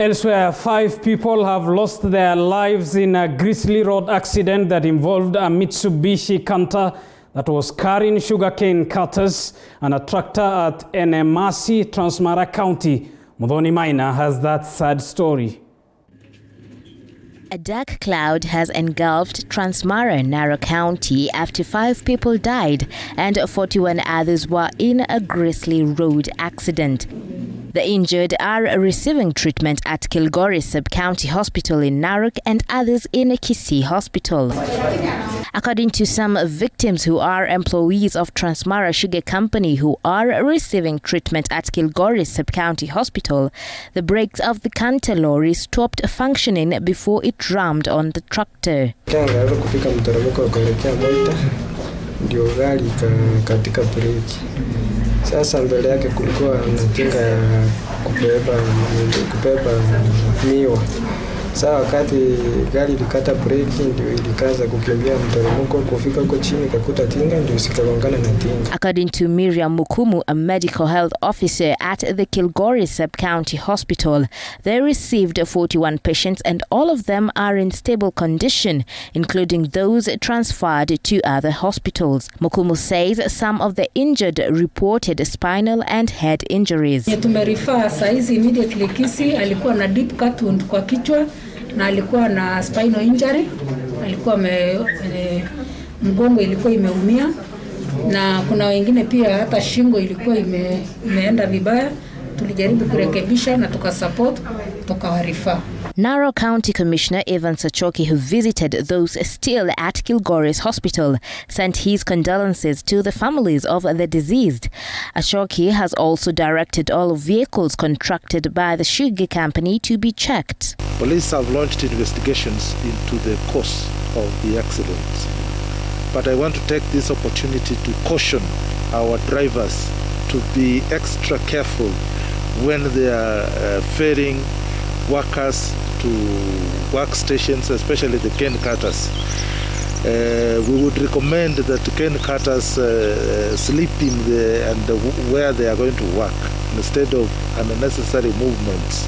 Elsewhere, 5 people have lost their lives in a grisly road accident that involved a Mitsubishi Canter that was carrying sugarcane cutters and a tractor at Enemasi, Transmara County. Mudhoni Maina has that sad story. A dark cloud has engulfed Transmara, Narok County after 5 people died and 41 others were in a grisly road accident. The injured are receiving treatment at Kilgoris Sub-County Hospital in Narok and others in Kisii Hospital. According to some victims who are employees of Transmara Sugar Company who are receiving treatment at Kilgoris Sub-County Hospital, the brakes of the tractor-lorry stopped functioning before it rammed on the tractor. Ndio gari katika breki. Sasa mbele yake kulikuwa na tinga ya kubeba miwa. Sasa wakati gari ilikata breki ndio ilikaza kukimbia mteremko kufika huko chini kakuta tinga ndio sikagongana na tinga. According to Miriam Mukumu, a medical health officer at the Kilgoris Sub-County Hospital, they received 41 patients and all of them are in stable condition, including those transferred to other hospitals. Mukumu says some of the injured reported spinal and head injuries. Tumerifaa saizi immediately Kisii, alikuwa na deep cut wound kwa kichwa na alikuwa na spinal injury, alikuwa mgongo ilikuwa imeumia na kuna wengine pia hata shingo ilikuwa imeenda vibaya. Tulijaribu kurekebisha na tukasupport tukawarifa. Narok County Commissioner Evan Sachoki, who visited those still at Kilgoris Hospital, sent his condolences to the families of the deceased. Sachoki has also directed all vehicles contracted by the sugar company to be checked. Police have launched investigations into the cause of the accident. But I want to take this opportunity to caution our drivers to be extra careful when they are ferrying workers to workstations, especially the cane cutters. We would recommend that the cane cutters sleep in where they are going to work instead of unnecessary movements,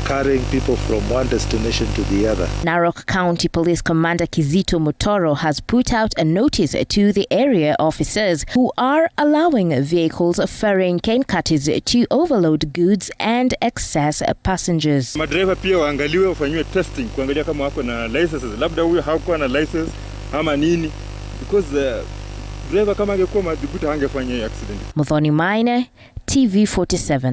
carrying people from one destination to the other. Narok County Police Commander Kizito Mutoro has put out a notice to the area officers who are allowing vehicles ferrying cane cutters to overload goods and excess passengers. Madriver pia waangaliwe, wafanywe testing kuangalia kama wako na licenses, labda huyo hakuwa na license ama nini, because driver kama angekuwa madhubuti hangefanya accident. Mudhoni Maina, TV 47.